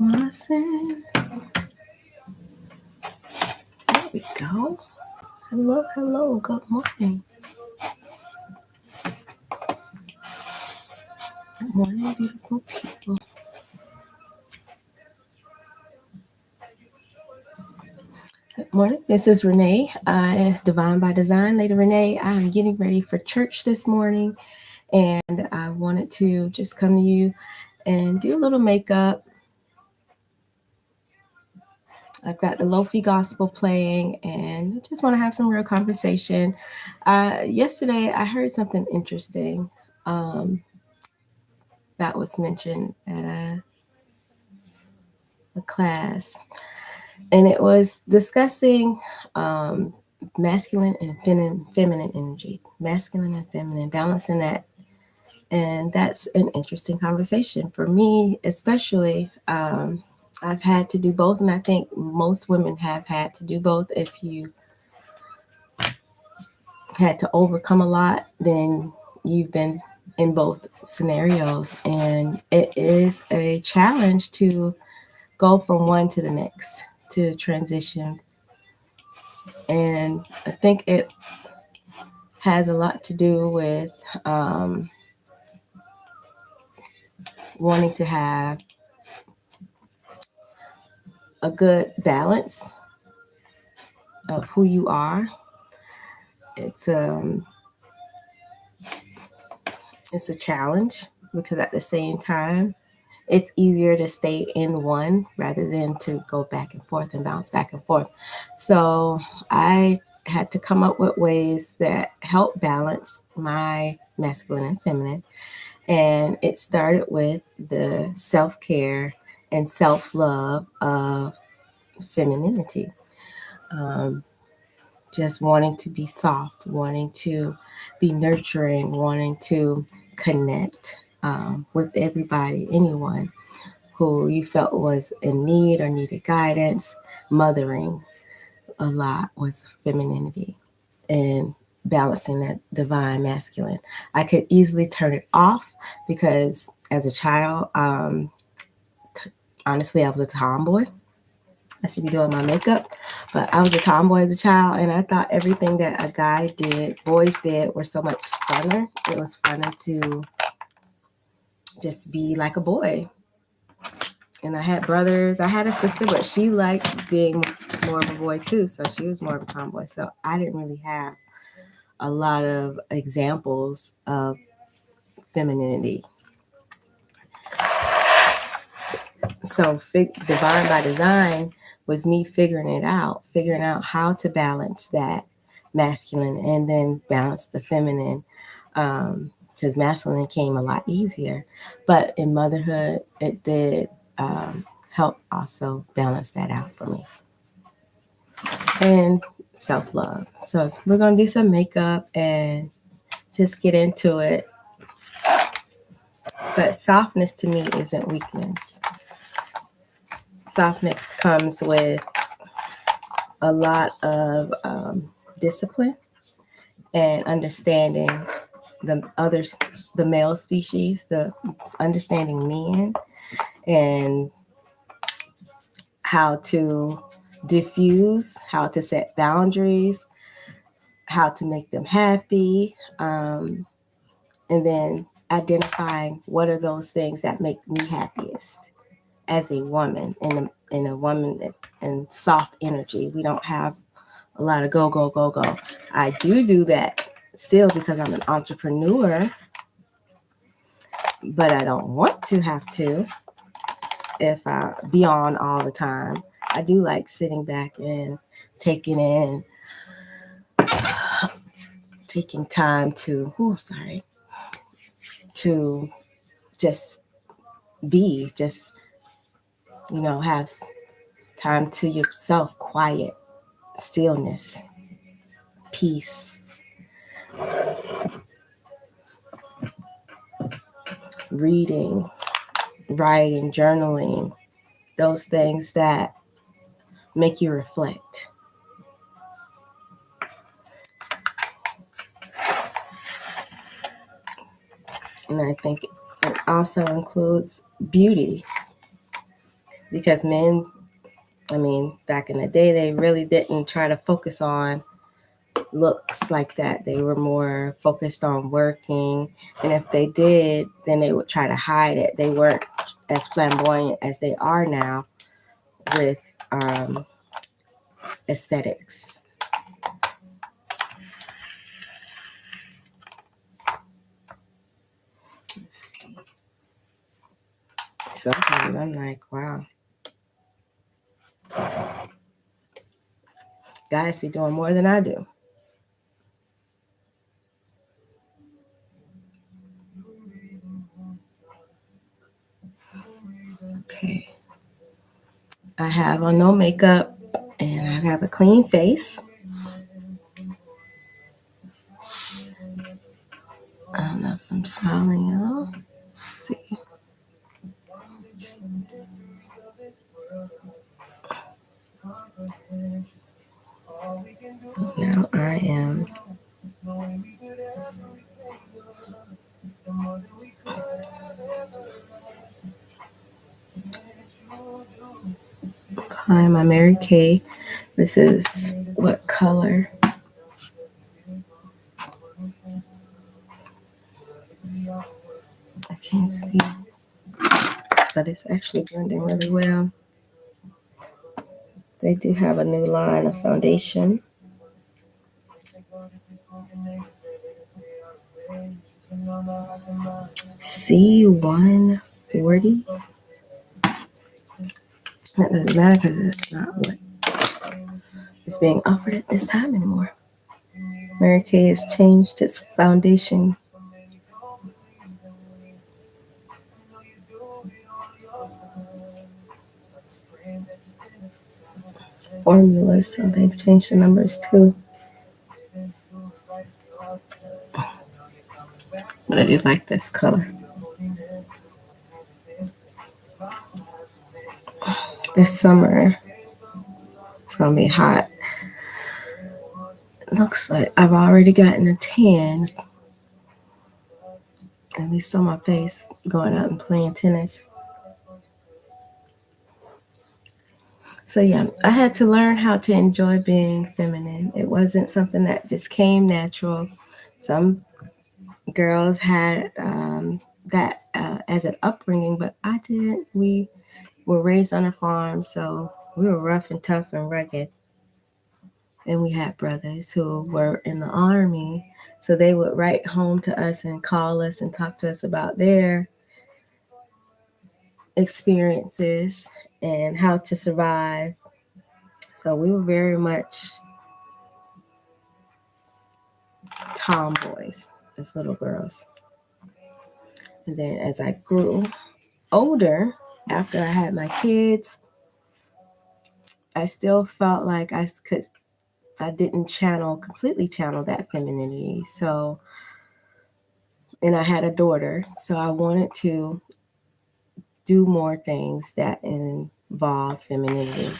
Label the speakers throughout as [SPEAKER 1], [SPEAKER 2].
[SPEAKER 1] Listen. There we go. Hello, hello. Good morning. Good morning, beautiful people. Good morning. This is Renee, Divine by Design. Lady Renee, I'm getting ready for church this morning, and I wanted to just come to you and do a little makeup. I've got the Lofi Gospel playing, and I just want to have some real conversation. Yesterday, I heard something interesting that was mentioned at a class, and it was discussing masculine and feminine energy, masculine and feminine, balancing that. And that's an interesting conversation for me, especially. I've had to do both, and I think most women have had to do both. If you had to overcome a lot, then you've been in both scenarios. And it is a challenge to go from one to the next, to transition. And I think it has a lot to do with wanting to have a good balance of who you are. It's a challenge because at the same time, it's easier to stay in one rather than to go back and forth and bounce back and forth. So I had to come up with ways that help balance my masculine and feminine. And it started with the self-care and self-love of femininity. Just wanting to be soft, wanting to be nurturing, wanting to connect with everybody, anyone who you felt was in need or needed guidance. Mothering a lot was femininity and balancing that divine masculine. I could easily turn it off because as a child, honestly, I was a tomboy. I should be doing my makeup, but I was a tomboy as a child, and I thought everything that a guy did, boys did, were so much funner. It was funner to just be like a boy. And I had brothers. I had a sister, but she liked being more of a boy too, so she was more of a tomboy. So I didn't really have a lot of examples of femininity. So Divine by Design was me figuring out how to balance that masculine and then balance the feminine, because masculine came a lot easier. But in motherhood, it did help also balance that out for me. And self-love. So we're going to do some makeup and just get into it. But softness to me isn't weakness. Softness comes with a lot of discipline and understanding the male species, the understanding men and how to diffuse, how to set boundaries, how to make them happy, and then identifying what are those things that make me happiest as a woman, in a woman and soft energy. We don't have a lot of go, go, go, go. I do that still because I'm an entrepreneur, but I don't want to have to if I be on all the time. I do like sitting back and taking time to just be, have time to yourself, quiet, stillness, peace, reading, writing, journaling, those things that make you reflect. And I think it also includes beauty. because men, I mean, back in the day, they really didn't try to focus on looks like that. They were more focused on working. And if they did, then they would try to hide it. They weren't as flamboyant as they are now with aesthetics. Sometimes I'm like, wow, guys be doing more than I do. Okay. I have on no makeup and I have a clean face. I don't know if I'm smiling at all. Let's see. Now I am applying my Mary Kay. This is what color? I can't see, but it's actually blending really well. They do have a new line of foundation. C140. That doesn't matter because that's not what is being offered at this time anymore. Mary Kay has changed its foundation formula, so they've changed the numbers too. But I do like this color. This summer it's gonna be hot. It looks like I've already gotten a tan, at least on my face, going out and playing tennis. So yeah, I had to learn how to enjoy being feminine. It wasn't something that just came natural. Some girls had that as an upbringing, but I didn't. We were raised on a farm, so we were rough and tough and rugged. And we had brothers who were in the army, so they would write home to us and call us and talk to us about their experiences and how to survive. So we were very much tomboys as little girls. And then as I grew older, after I had my kids, I still felt like I didn't completely channel that femininity. So, and I had a daughter, so I wanted to do more things that involve femininity,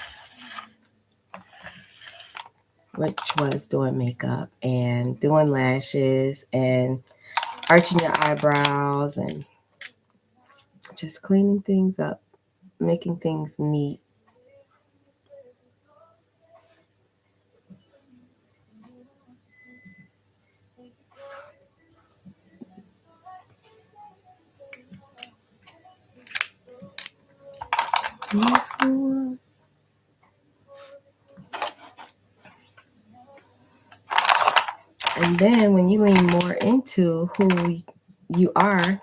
[SPEAKER 1] which was doing makeup and doing lashes and arching your eyebrows and just cleaning things up, making things neat. And then when you lean more into who you are,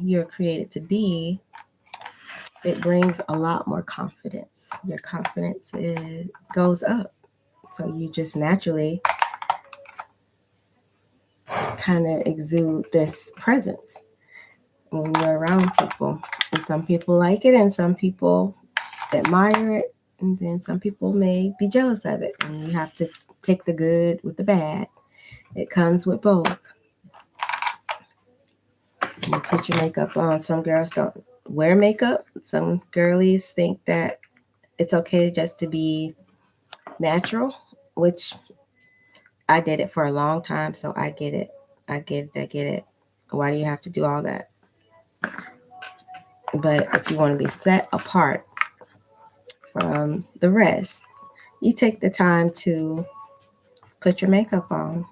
[SPEAKER 1] you're created to be, it brings a lot more confidence. Your confidence goes up. So you just naturally kind of exude this presence when you're around people. And some people like it and some people admire it. And then some people may be jealous of it. And you have to take the good with the bad. It comes with both. You put your makeup on. Some girls don't wear makeup. Some girlies think that it's okay just to be natural, which I did it for a long time, so I get it. I get it. Why do you have to do all that? But if you want to be set apart from the rest, you take the time to put your makeup on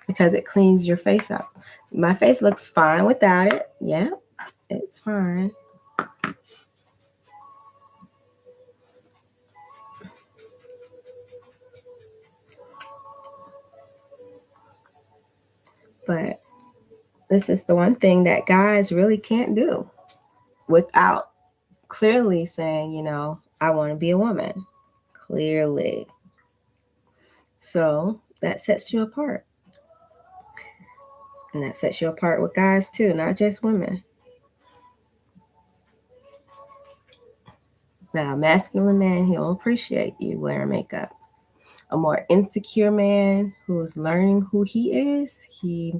[SPEAKER 1] because it cleans your face up. My face looks fine without it. Yeah, it's fine. But this is the one thing that guys really can't do without clearly saying, I want to be a woman. Clearly. So that sets you apart. And that sets you apart with guys too, not just women. Now, a masculine man, he'll appreciate you wearing makeup. A more insecure man who's learning who he is, he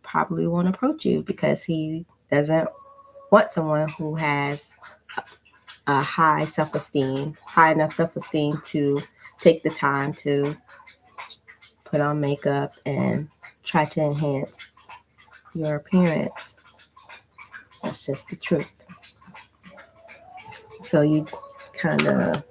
[SPEAKER 1] probably won't approach you because he doesn't want someone who has a high self-esteem, high enough self-esteem to take the time to put on makeup and try to enhance your appearance. That's just the truth. So you kind of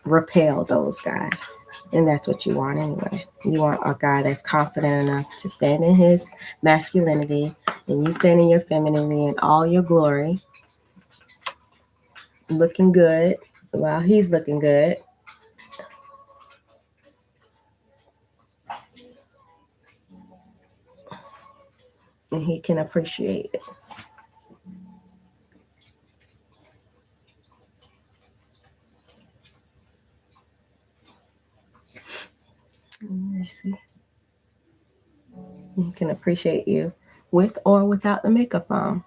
[SPEAKER 1] repel those guys. And that's what you want anyway. You want a guy that's confident enough to stand in his masculinity and you stand in your femininity in all your glory, looking good while he's looking good. And he can appreciate it. Mercy. He can appreciate you with or without the makeup on.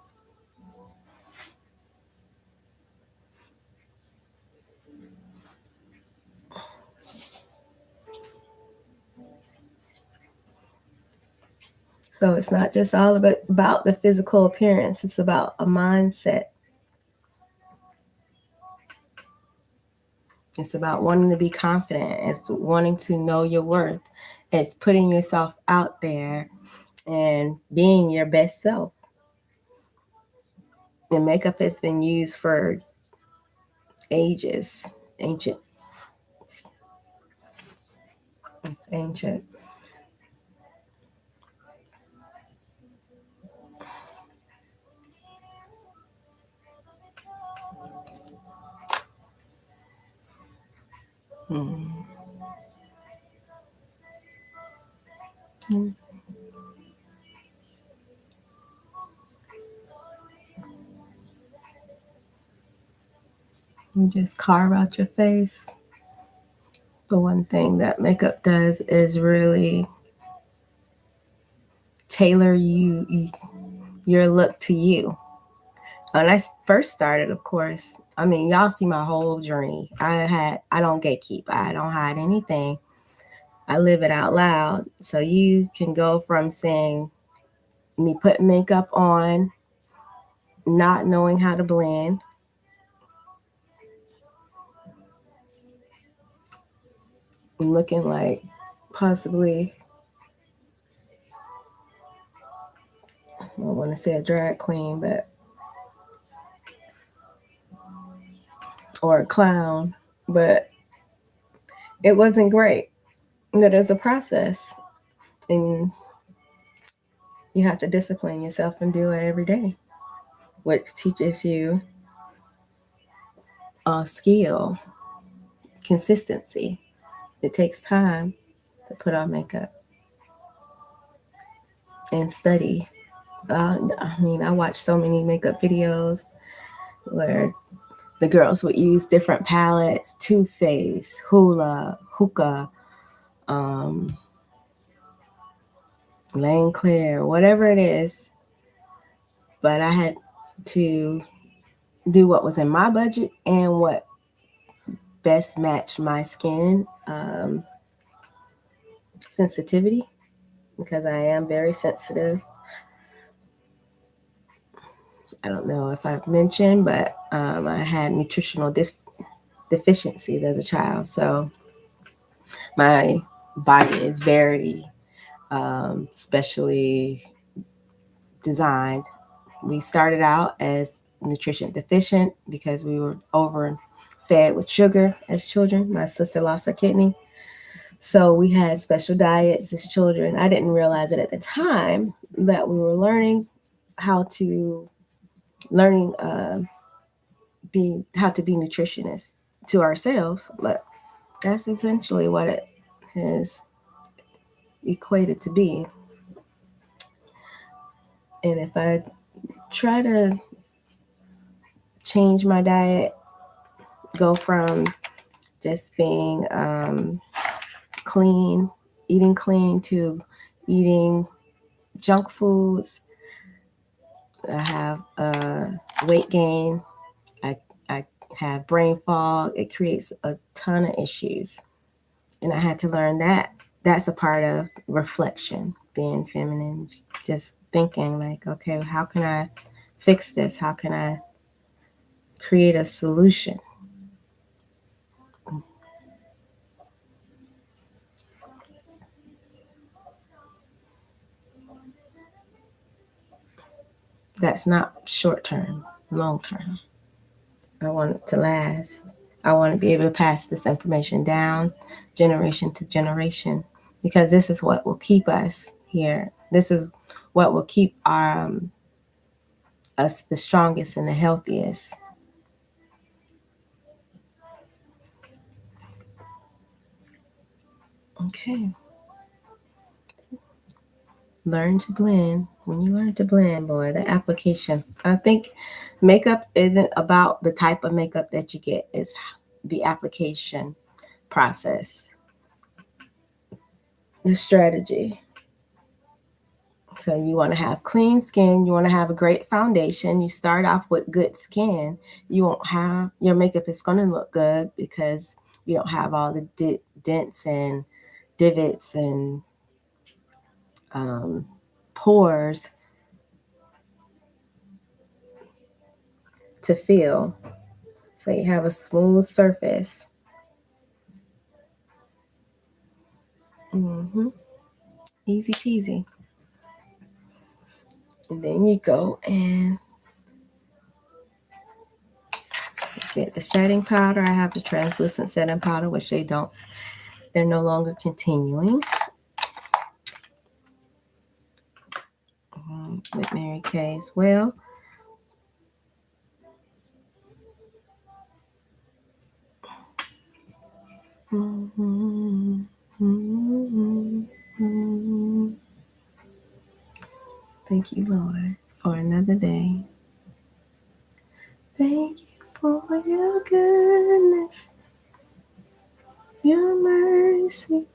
[SPEAKER 1] So it's not just all about the physical appearance, it's about a mindset. It's about wanting to be confident. It's wanting to know your worth. It's putting yourself out there and being your best self. And makeup has been used for ages. Ancient. It's ancient. Mm. Mm. You just carve out your face. The one thing that makeup does is really tailor your look to you. When I first started, of course, I mean, y'all see my whole journey. I don't gatekeep. I don't hide anything. I live it out loud. So you can go from saying me putting makeup on, not knowing how to blend, and looking like possibly, I don't want to say a drag queen, but or a clown, but it wasn't great. That is a process, and you have to discipline yourself and do it every day, which teaches you skill, consistency. It takes time to put on makeup and study. I mean, I watched so many makeup videos where the girls would use different palettes, Too Faced, Hoola, Hookah, um, Lane Claire, whatever it is. But I had to do what was in my budget and what best matched my skin sensitivity because I am very sensitive. I don't know if I've mentioned, but I had nutritional deficiencies as a child. So my body is very specially designed. We started out as nutrition deficient because we were overfed with sugar as children. My sister lost her kidney. So we had special diets as children. I didn't realize it at the time that we were learning how to learning be how to be nutritionists to ourselves, but that's essentially what it has equated to be. And if I try to change my diet, go from just being clean, eating clean, to eating junk foods, I have weight gain. I have brain fog. It creates a ton of issues. And I had to learn that that's a part of reflection, being feminine, just thinking like, okay, how can I fix this? How can I create a solution? That's not short term, long term. I want it to last. I want to be able to pass this information down generation to generation, because this is what will keep us here. This is what will keep us the strongest and the healthiest. Okay. Learn to blend. When you learn to blend, boy, the application. I think makeup isn't about the type of makeup that you get, it's the application process, the strategy. So you want to have clean skin, you want to have a great foundation. You start off with good skin. You won't have your makeup is going to look good because you don't have all the dents and divots and um, pores to fill. So you have a smooth surface. Mm-hmm. Easy peasy. And then you go and get the setting powder. I have the translucent setting powder, which they're no longer continuing with Mary Kay as well. Mm-hmm. Mm-hmm. Thank you, Lord, for another day. Thank you for your goodness, your mercy.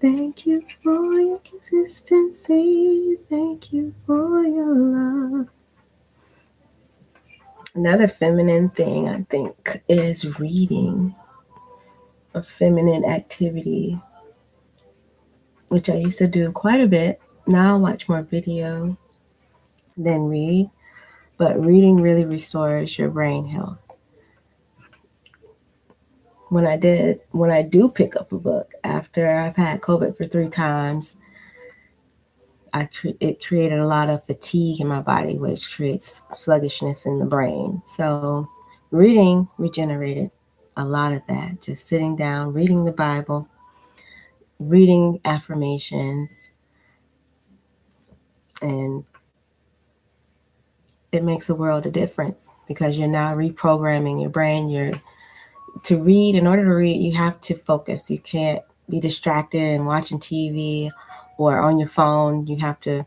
[SPEAKER 1] Thank you for your consistency. Thank you for your love. Another feminine thing I think is reading, a feminine activity, which I used to do quite a bit. Now I watch more video than read, but reading really restores your brain health. When I do pick up a book after I've had COVID for 3 times, it created a lot of fatigue in my body, which creates sluggishness in the brain. So reading regenerated a lot of that. Just sitting down, reading the Bible, reading affirmations, and it makes a world of difference because you're now reprogramming your brain. In order to read, you have to focus. You can't be distracted and watching TV or on your phone. You have to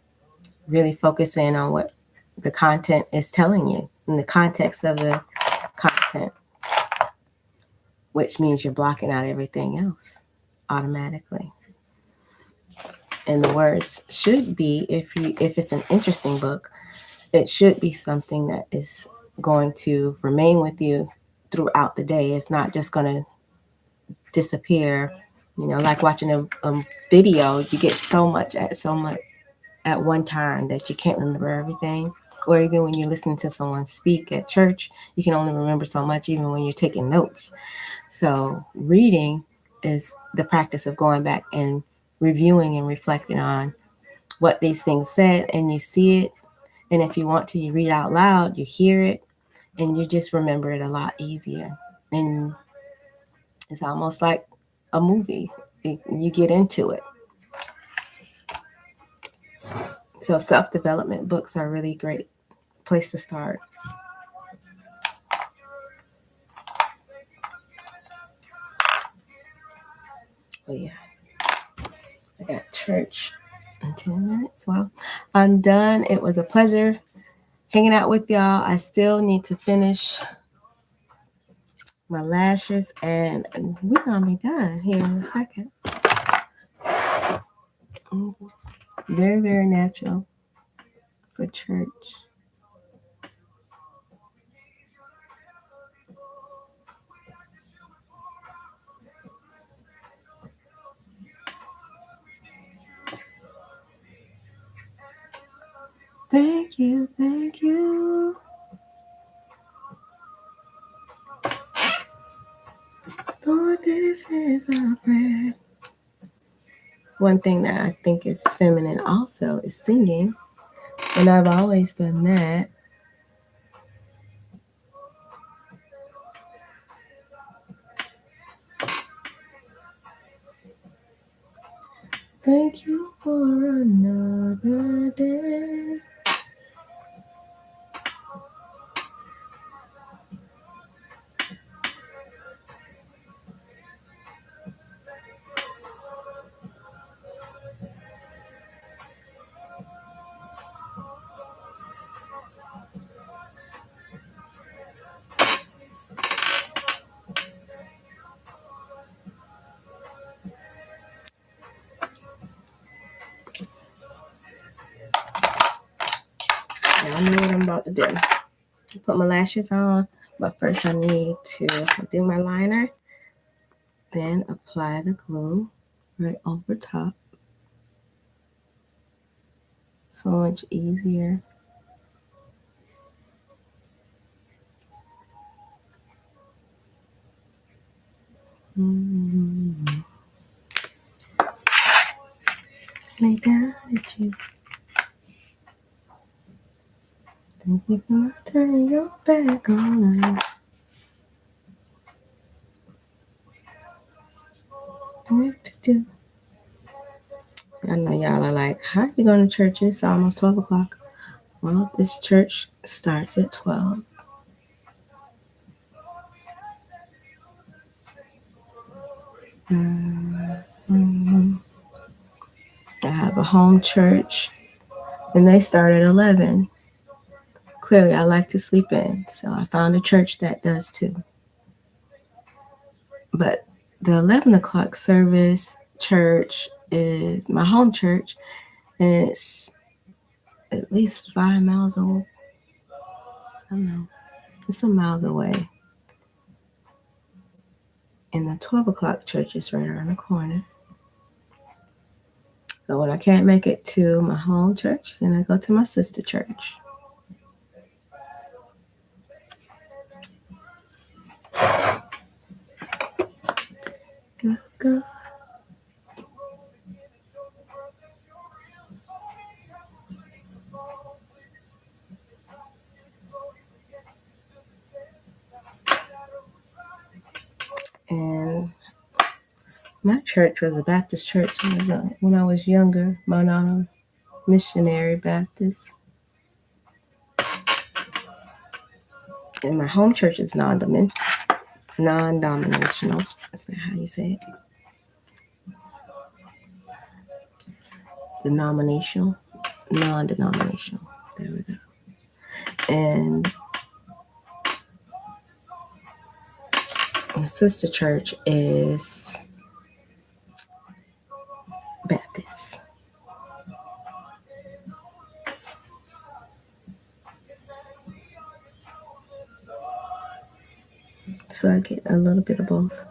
[SPEAKER 1] really focus in on what the content is telling you in the context of the content, which means you're blocking out everything else automatically. And the words should be, if it's an interesting book, it should be something that is going to remain with you throughout the day. It's not just going to disappear. Like watching a video, you get so much at one time that you can't remember everything. Or even when you're listening to someone speak at church, you can only remember so much, even when you're taking notes. So reading is the practice of going back and reviewing and reflecting on what these things said, and you see it. And if you want to, you read out loud, you hear it, and you just remember it a lot easier. And it's almost like a movie. You get into it. So self-development books are a really great place to start. But yeah, I got church in 10 minutes. Well, I'm done. It was a pleasure hanging out with y'all. I still need to finish my lashes, and we're gonna be done here in a second. Very, very natural for church. Thank you, thank you. Lord, this is our prayer. One thing that I think is feminine also is singing, and I've always done that. Thank you for another day. I know what I'm about to do. Put my lashes on, but first I need to do my liner, then apply the glue right over top. So much easier. Lay down at you. Thank you for not turning your back on us. What to do? I know y'all are like, how are you going to church? It's almost 12 o'clock. Well, this church starts at 12. I have a home church, and they start at 11. Clearly, I like to sleep in, so I found a church that does too. But the 11 o'clock service church is my home church, and it's at least 5 miles away. I don't know. It's some miles away. And the 12 o'clock church is right around the corner. So when I can't make it to my home church, then I go to my sister church. Go. And my church was a Baptist church when I was younger, missionary Baptist. And my home church is non-denominational. Is that how you say it? Denominational? Non-denominational. There we go. And my sister church is Baptist. So I get a little bit of both.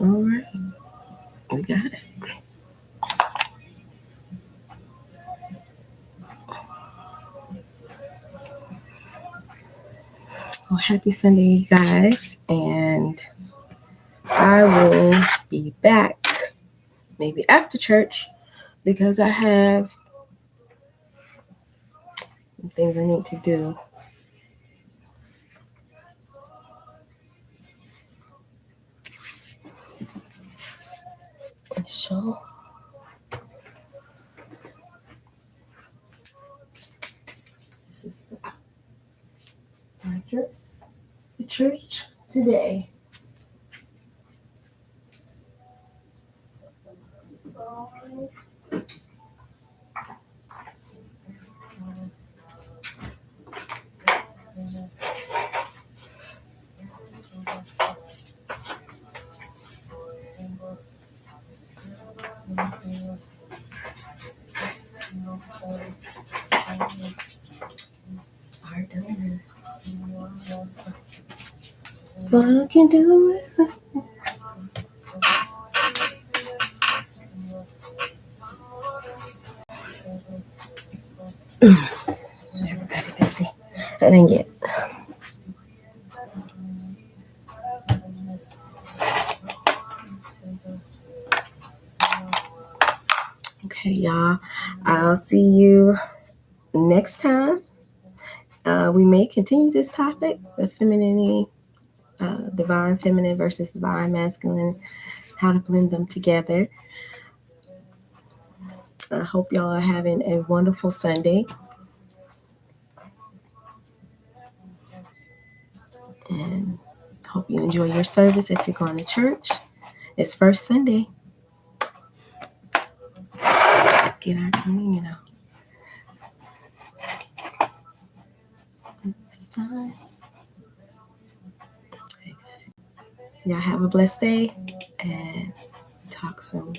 [SPEAKER 1] All right. We got it. Well, happy Sunday, you guys. And I will be back maybe after church because I have things I need to do. So, this is the address for church today. What I can do is everybody busy. I didn't get. Okay, y'all. I'll see you next time. We may continue this topic, the femininity, divine feminine versus divine masculine, how to blend them together. I hope y'all are having a wonderful Sunday. And hope you enjoy your service if you're going to church. It's first Sunday. Get our communion out. Y'all have a blessed day and talk soon.